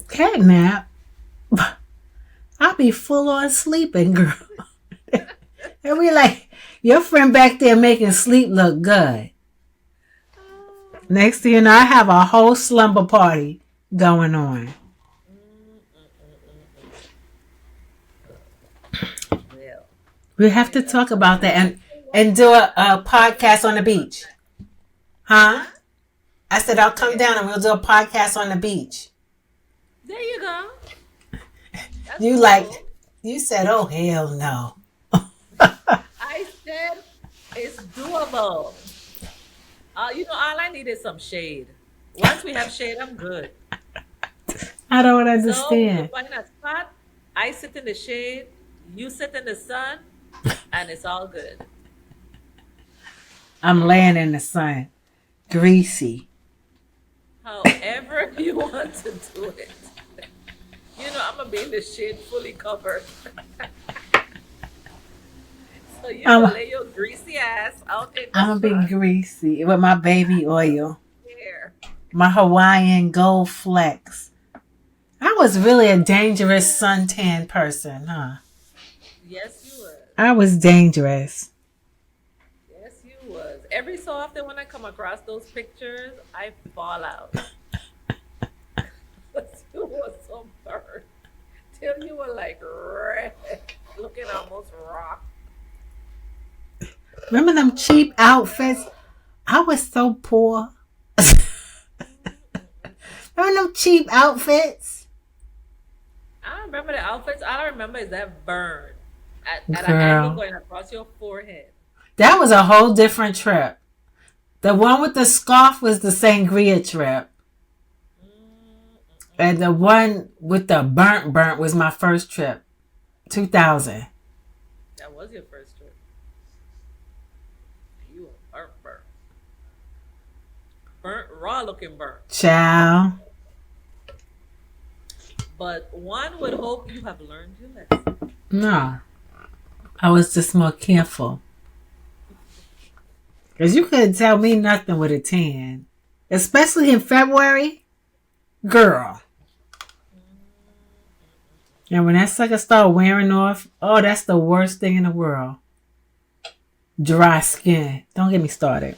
Catnap. I'll be full on sleeping, girl. And we like, your friend back there making sleep look good. Next thing you know, I have a whole slumber party going on. Mm, mm, mm, Well, We have to yeah. talk about that I tell you what, and do a podcast on the festival. beach. Huh? Huh? I said I'll Say come it. down and we'll do a podcast on the beach. There you go. That's You like doable. you said, oh hell no. I said it's doable. All I need is some shade. Once we have shade, I'm good. I don't So we could understand. find a spot. I sit in the shade, you sit in the sun, and it's all good. I'm laying in the sun. Greasy. However you want to do it. I'm gonna be in the shade fully covered. So you I'm can lay your greasy ass out in the I'm gonna be sun greasy with my baby oil. there. My Hawaiian gold flecks. I was really a dangerous suntan person, huh? Yes, you was. I was dangerous. Yes, you was. Every so often when I come across those pictures, I fall out. You was so burnt. Till you were like red, looking almost raw. Remember them cheap outfits? I was so poor. Remember them cheap outfits? I don't remember the outfits. All I remember is that burn at an angle Girl, going across your forehead. that was a whole different trip. The one with the scarf was the sangria trip. And the one with the burnt was my first trip. 2000. That was your first trip. You were burnt. Burnt, raw looking burnt. Child. But one would hope you have learned your lesson. No. I was just more careful. Because you couldn't tell me nothing with a tan. Especially in February. Girl. And when that sucker started wearing off, oh, that's the worst thing in the world. Dry skin. Don't get me started.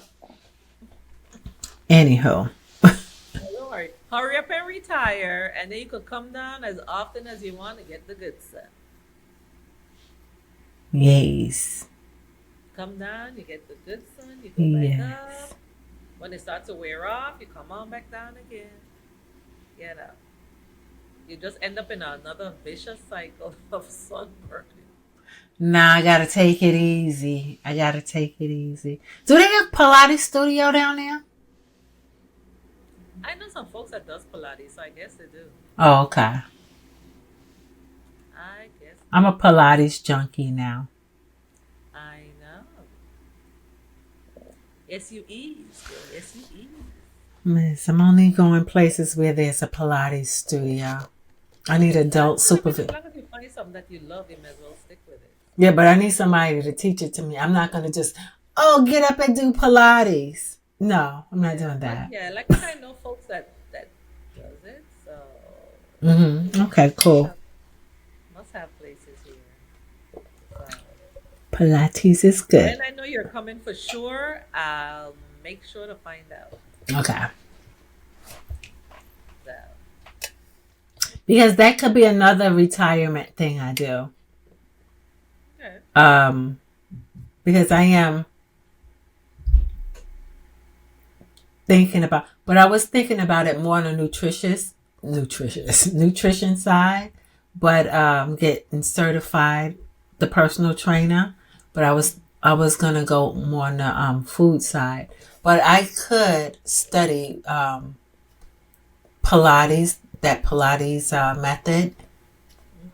Anywho. Don't worry. Hurry up and retire, and then you could come down as often as you want to get the good stuff. Yes. Come down, you get the good sun, you go back Yes. up. When it starts to wear off, you come on back down again. You know, you just end up in another vicious cycle of sunburning. Nah, I gotta take it easy. I gotta take it easy. Do they have Pilates studio down there? I know some folks that does Pilates, so I guess they do. Oh, okay. I guess they I'm a do. Pilates junkie now. I know. Yes, you ease, girl. Yes, you ease. Miss, I'm only going places where there's a Pilates studio. I need adult Well, I mean, as supervision. long as you find something that you love, you may as well stick with it. Yeah, but I need somebody to teach it to me. I'm not gonna just, oh, get up and do Pilates. No, I'm not Yeah, doing but that. yeah, like I said, I know folks that does it, so Mm-hmm. Okay, must cool. have must have places here. So Pilates is good. When I know you're coming for sure, I'll make sure to find out. Okay. So, Because that could be another retirement thing I do. okay. Um, because I am thinking about, but I was thinking about it more on a nutrition side, but getting certified, the personal trainer. But I was gonna go more on the food side, but I could study Pilates, that Pilates method,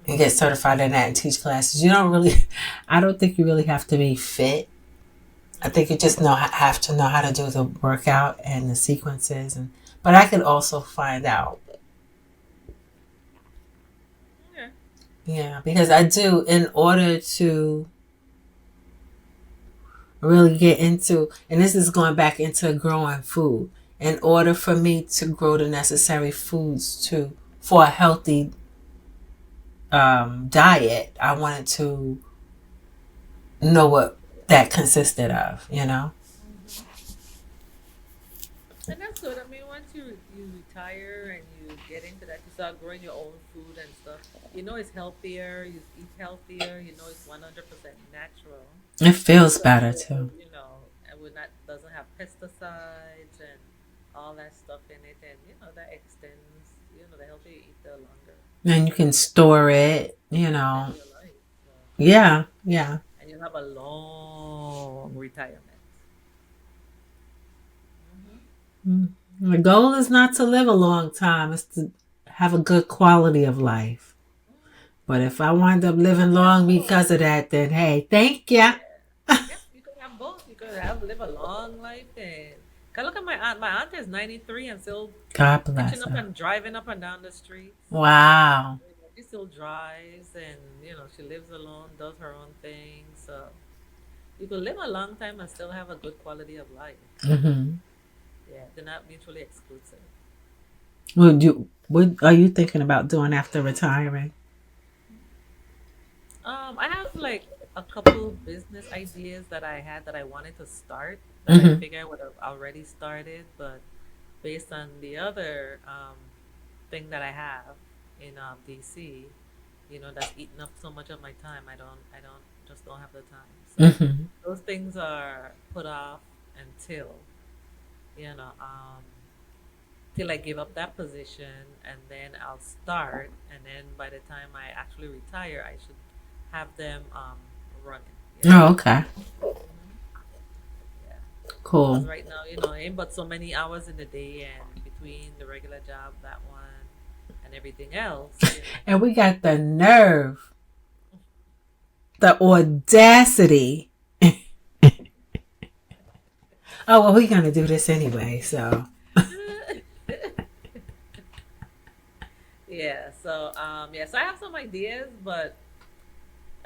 and get certified in that and teach classes. You don't really, I don't think you really have to be fit. I think you just have to know how to do the workout and the sequences, and but I could also find out. Okay. Yeah, because I do, in order to really get into, and this is going back into growing food, in order for me to grow the necessary foods to for a healthy diet, I wanted to know what that consisted of, you know? Hmm. And that's good. I mean, once you retire and you get into that, you start growing your own food and stuff. You know it's healthier. You eat healthier. You know it's 100% natural. It feels So better too. and we're not doesn't have pesticides and all that stuff in it, and that extends. The healthier you eat, the longer And you you can live store it, extend your life. So, Yeah, yeah. and you'll have a long retirement. Hmm. Mm. The goal is not to live a long time, it's to have a good quality of life. But if I wind up You living can have long both. because of that, then hey, thank ya. Yeah. Yeah, you could have both. You could have live a long life and cause look at my aunt. My aunt is 93 and still God hitching bless up her. and driving up and down the streets. Wow. She still drives and she lives alone, does her own thing. So you could live a long time and still have a good quality of life. Mm-hmm. Yeah, they're not mutually exclusive. What are you thinking about doing after retiring? I have like a couple business ideas that I had that I wanted to start that I Mm-hmm. figure I would have already started, but based on the other thing that I have in DC, that's eating up so much of my time. I don't have the time. So Mm-hmm. those things are put off until you know um, till I give up that position, and then I'll start, and then by the time I actually retire, I should have them running. Oh, okay. Hmm. Yeah. Because Cool. right now, ain't but so many hours in the day, and between the regular job, that one, and everything else. And we got the nerve, the audacity. Oh, well, we're going to do this anyway, so. Yeah. So yes, I have some ideas, but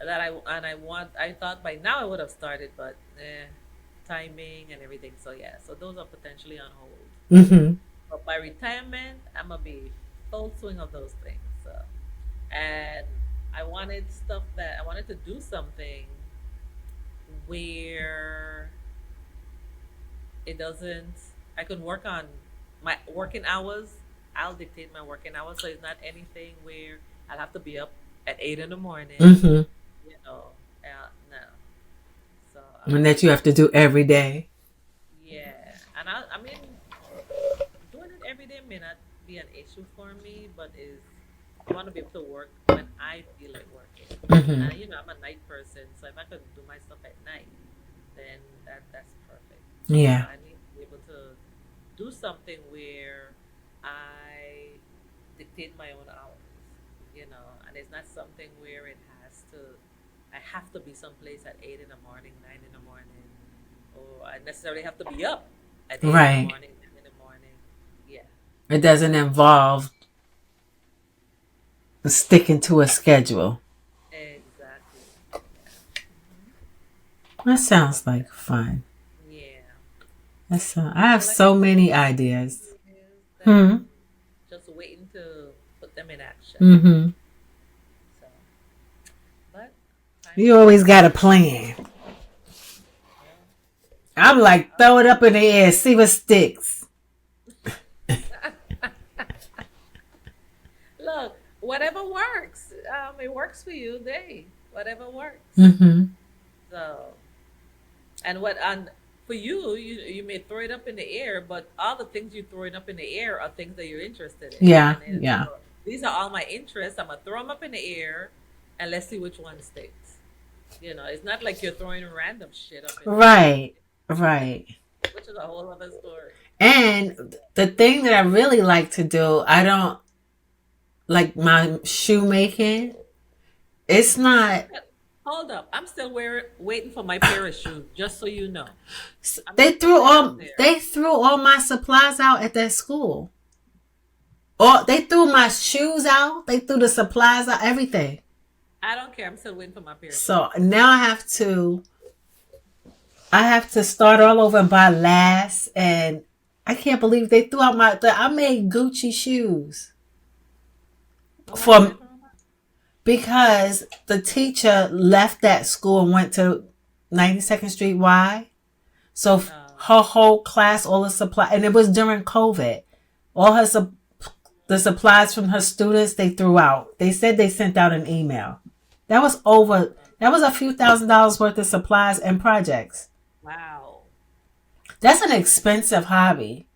that I thought by now I would have started, but timing and everything. So yeah, so those are potentially on hold. Mm-hmm. But by retirement, I'm gonna be full swing of those things. So and I wanted to do something where it doesn't I could work on my working hours. I'll dictate my working hours, so it's not anything where I'll have to be up at 8 in the morning. Mm-hmm. No. So And that you have to do every day. yeah, and I mean, doing it every day may not be an issue for me, but is I want to be able to work when I feel like working. Mm-hmm. And I'm a night person, so if I could do my stuff at night, then that's perfect. So Yeah. I need to be able to do something where I dictate my own hours, and it's not something where I have to be someplace at 8 in the morning, 9 in the morning, or I necessarily have to be up at 8 in the Right. morning, 9 in the morning. Yeah, It doesn't involve sticking to a schedule. exactly. Yeah. Hmm. That So sounds like fun. yeah, I have so like I so said, many I have ideas. ideas that Hmm. I'm just waiting to put them in action. Mm-hmm. So, but time You will always got a tell. plan. I'm like, throw it up in the air, see what sticks. Look, whatever works. It works for you. Whatever works. Mm-hmm. So, and what and for you, you may throw it up in the air, but all the things you throwing up in the air are things that you're interested in, Yeah, and then yeah. so these are all my interests. I'm gonna throw them up in the air, and let's see which one sticks. It's not like you're throwing random shit up in the air, Right, right. which is a whole other story. And the thing that I really like to do, I don't like my shoemaking. It's not. Hold up, I'm still waiting for my pair of shoes. Just so you know, I'm They just threw putting it out all there. they threw all my supplies out at that school. Or they threw my shoes out. They threw the supplies out. Everything. I don't care. I'm still waiting for my pair of So shoes. now I have to start all over and buy last. And I can't believe they threw out I made Gucci shoes Oh, why did they for throw them out? because the teacher left that school and went to 92nd Street Y. So Uh, her whole class, all the supply, and it was during COVID. All the supplies from her students they threw out. They said they sent out an email. That was over. That was a few $1,000s worth of supplies and projects. wow. That's an expensive hobby.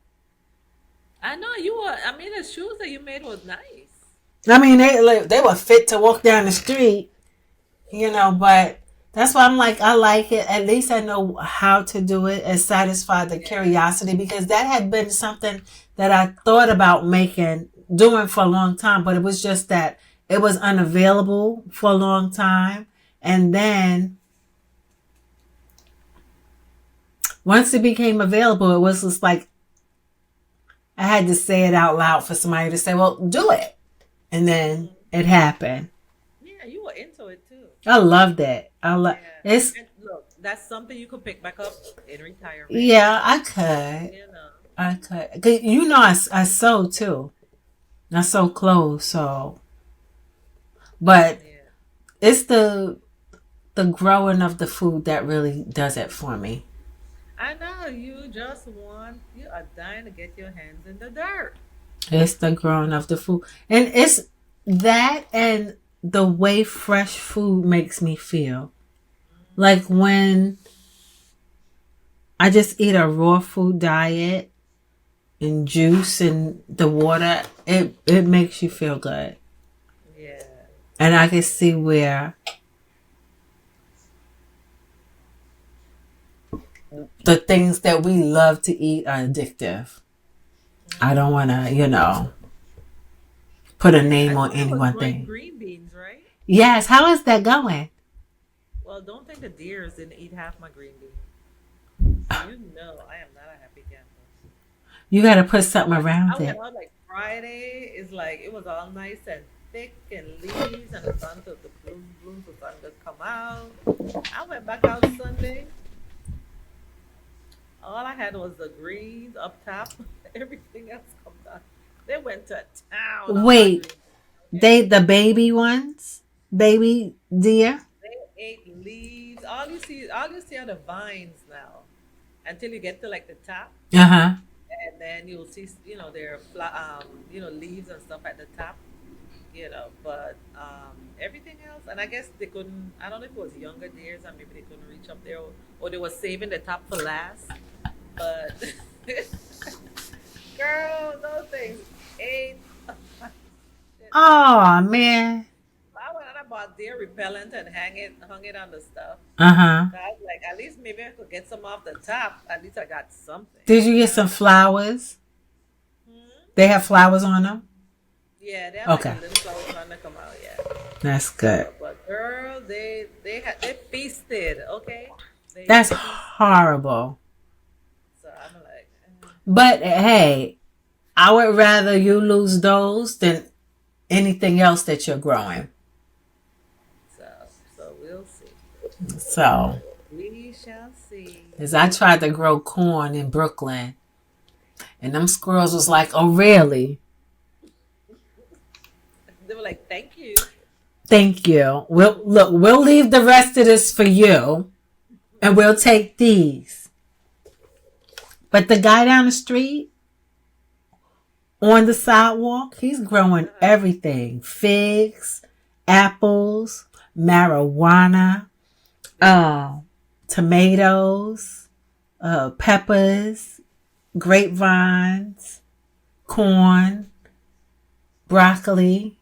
I know you were. I mean, the shoes that you made was nice. I mean, they were fit to walk down the street, But that's why I'm like, I like it. At least I know how to do it and satisfy the Yeah. curiosity because that had been something that I thought about doing for a long time, but it was just that it was unavailable for a long time. And then once it became available, it was just like I had to say it out loud for somebody to say, well, do it. And then Hmm. it happened. Yeah, you were into it too. I loved it. I love Yeah. it's And look, that's something you could pick back up in retirement. yeah, I could. You know. I could. 'Cause I sew too. I sew clothes, so but Yeah. it's the growing of the food that really does it for me. I know you are dying to get your hands in the dirt. It's the growing of the food. And it's that and the way fresh food makes me feel. Like when I just eat a raw food diet and juice and the water, it makes you feel good. Yeah. And I can see where the things that we love to eat are addictive. I don't want to, put a Yeah. name I on think I any was one growing thing. green beans, right? Yes, how is that going? Well, don't think the deers didn't eat half my green beans. So you know I am not a happy camper. You got to put I something went I around went it. out like Friday is like it was all nice and thick and leaves and the blooms were starting to come out. I went back out Sunday. All I had was the greens up top. Everything else come down. They went to town on my Wait, green beans, okay? the baby ones? Baby deer? They ate leaves. All you see are the vines now. Until you get to like the top. Uh huh. And then you'll see their leaves and stuff at the top, but everything else, and I guess they couldn't. I don't know if it was younger deers and maybe they couldn't reach up there, or they were saving the top for last, but girl, those things ate. Shit. Oh, man. I went and I bought deer repellent and hung it on the stuff. Uh huh. I was like, at least maybe I could get some off the top. At least I got something, Did you you get know. some flowers? Hmm. They have flowers on them? Yeah, they have like a Okay. little flowers trying to come out. Yeah. That's good. But girl, they feasted. Okay, they That's feast. horrible. So I'm like, But hey, I would rather you lose those than anything else that you're growing. so so we'll see. So, We shall see. as I tried to grow corn in Brooklyn, and them squirrels was like, "Oh, really? They were like, thank you. Thank you. We'll leave the rest of this for you, and we'll take these." But the guy down the street on the sidewalk, he's growing Uh-huh. everything: figs, apples, marijuana, Yeah. uh, tomatoes, peppers, grapevines, corn, broccoli.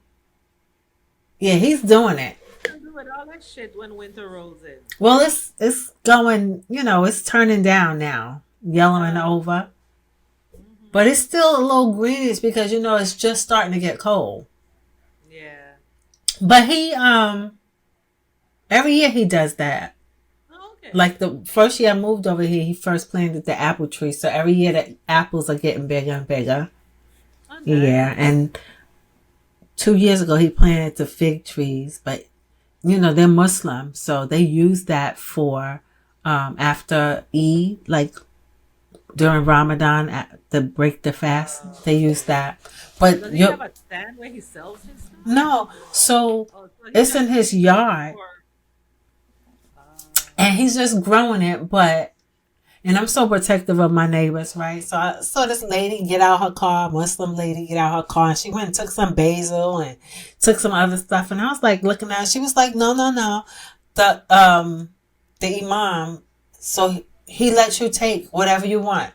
Yeah, he's doing it. I do with all that shit when winter rolls in. Well, it's going, it's turning down now, yellowing Uh, over, but hmm it's still a little greenish because it's just starting to get cold. Yeah. But he every year he does that. Oh, okay. Like the first year I moved over here, he first planted the apple tree. So every year the apples are getting bigger and bigger. Oh, Yeah, nice. and 2 years ago he planted the fig trees, but they're Muslim, so they use that for after Eid, like during Ramadan, to break the fast. They use that. But Does he have a stand where he sells his stuff? no, so Oh, so he it's in just his uses it yard, for. Uh, and he's just growing it. But and I'm so protective of my neighbors, right? So I saw this lady get out her car, Muslim lady get out her car, and she went and took some basil and took some other stuff, and I was like looking at her. She was like, "No, no, no, the the imam, so he lets you take whatever you want,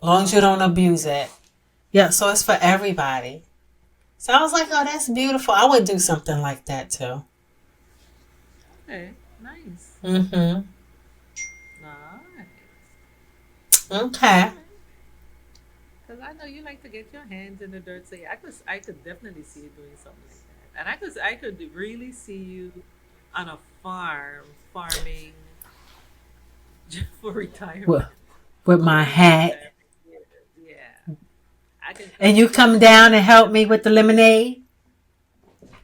as long as you don't oh, abuse it." Yeah, so it's for everybody. So I was like, "Oh, that's beautiful. I would do something like that too." okay. Nice. Mm-hmm. Nice. Okay. Because I know you like to get your hands in the dirt. So yeah, I could definitely see you doing something like that. And I could really see you on a farm farming for retirement. With, with my During your hat, retirement years. Yeah. I can and come you sit come in the down and shade help and me with the lemonade,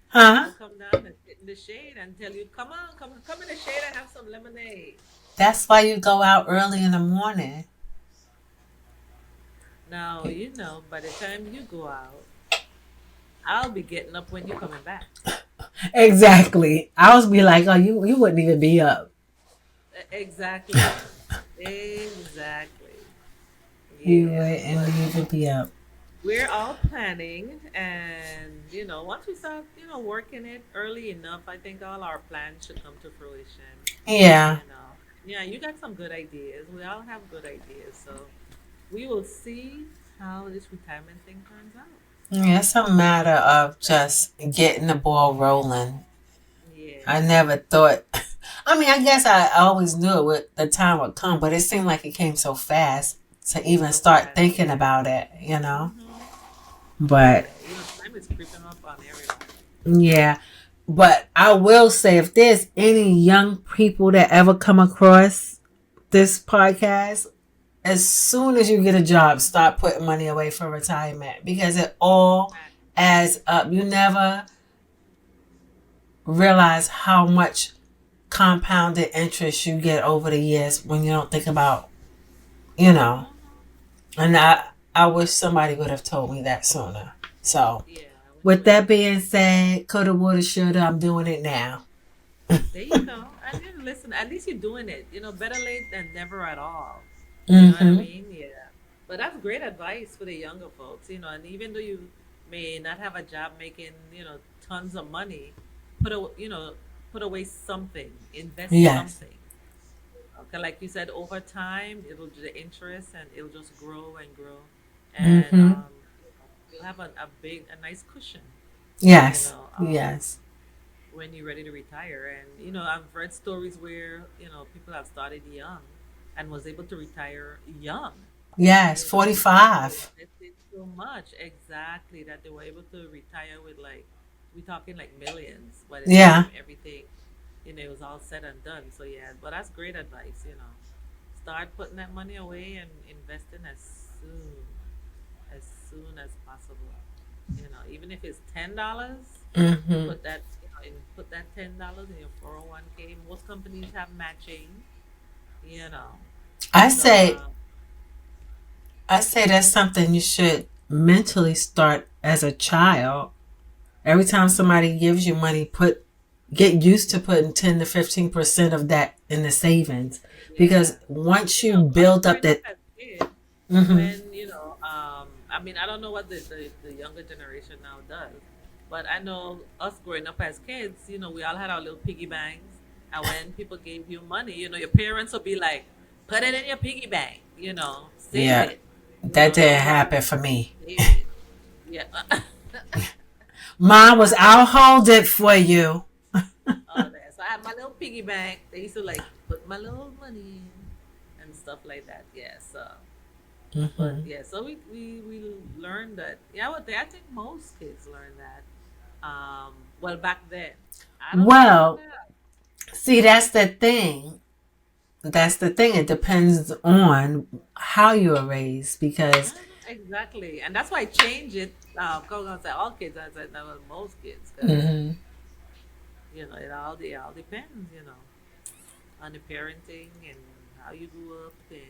huh? I'll come down and sit in the shade and tell you, come on, come in the shade and have some lemonade. That's why you go out early in the morning. Now, by the time you go out, I'll be getting up when you're coming back. Exactly. I was be like, oh, you wouldn't even be up. Exactly. Exactly. You Yeah. wouldn't But even be up. we're all planning, and once we start, working it early enough, I think all our plans should come to fruition. Yeah. Yeah, you got some good ideas. We all have good ideas, so we will see how this retirement thing turns out. Yeah, it's a matter of just getting the ball rolling. I Yeah. never thought. I mean, I guess I always knew the time would come, but it seemed like it came so fast to even So start fast. thinking Yeah. about it. hmm But Yeah. Time is creeping up on everybody. yeah, but I will say if there's any young people that ever come across this podcast, as soon as you get a job, start putting money away for retirement because it all Right. adds up. You never realize how much compounded interest you get over the years when you don't think about, you know. hmm And I wish somebody would have told me that sooner. So, Yeah. with that being said, coulda, woulda, shoulda, I'm doing it now. There you go. And listen, at least you're doing it. Better late than never at all. You know what I Mm-hmm. mean? Yeah. But that's great advice for the younger folks. And even though you may not have a job making, tons of money, put a, you know, put away something, invest Yes. something. Okay, like you said, over time, it'll the interest and it'll just grow and grow, and Mm-hmm. you'll have a nice cushion. You Yes. know, Yes. when you're ready to retire. And I've read stories where people have started young and was able to retire young. Yes. Because they 45. invested so much exactly that they were able to retire with, like, we're talking like millions by the Yeah. time everything it was all said and done. So yeah, but that's great advice. Start putting that money away and investing as soon as possible. Even if it's $10, Mm-hmm. put that $10 in your 401k. Most companies have matching, you know. I So say, I say that's something you should mentally start as a child. Every time somebody gives you money, get used to putting 10 to 15% of that in the savings, yeah. because once you build up Growing up that, as kids, Mm-hmm. when I mean, I don't know what the younger generation now does, but I know us growing up as kids, we all had our little piggy banks, and when people gave you money, your parents would be like, put it in your piggy bank, save Yeah, it, that didn't don't worry, happen for me. save it. Yeah. Mom I was, had my I'll hold it for you. there. So I had my little piggy bank. They used to like put my little money in and stuff like that. Yeah. So, but Hmm. yeah. So we learned that. Yeah. I think most kids learn that. Well, back then, I don't know about Well, now. see, that's the thing. That's the thing. It depends on how you were raised because, Exactly, and that's why I change it. Going on say all kids. I said no, well, most kids, because hmm, it all depends. On the parenting and how you grew up and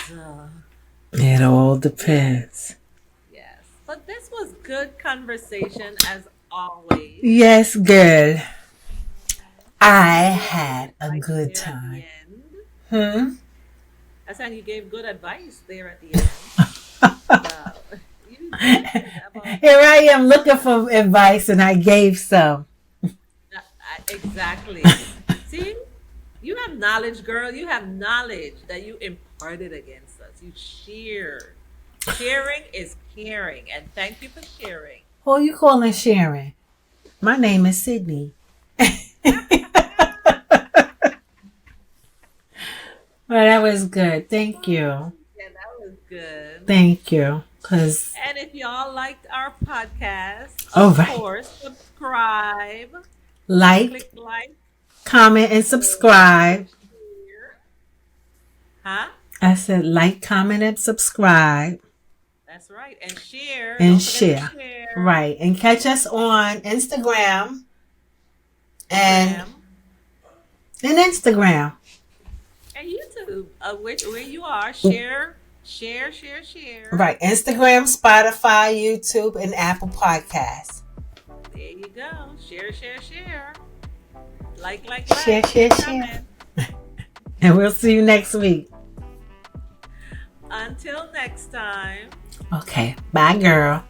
so. it all Yes. depends. Yes. But this was good conversation as always. Yes, good. And I you gave good had a advice good there at the time. end. Hmm. I said you gave good advice there at the end. So you did about Here I am looking for advice, and I gave some. exactly. See, you have knowledge, girl. You have knowledge that you imparted against us. You shared. Sharing is caring, and thank you for sharing. Who are you calling Sharon? My name is Sydney. Well, that was good. Thank you. Yeah, that was good. Thank you. Cause And if y'all liked our podcast, all of right, course, subscribe, like, click like, comment, and and subscribe. share. Huh? I said like, comment, and subscribe, That's right. And share. and Don't forget to share. share. Right, and catch us on Instagram and Gram Instagram. and YouTube. Where you are. Share, share, share, share. Right, Instagram, Spotify, YouTube, and Apple Podcasts. There you go. Share, share, share. Share, Like, share, and share. comment. And we'll see you next week. Until next time. Okay, bye, girl.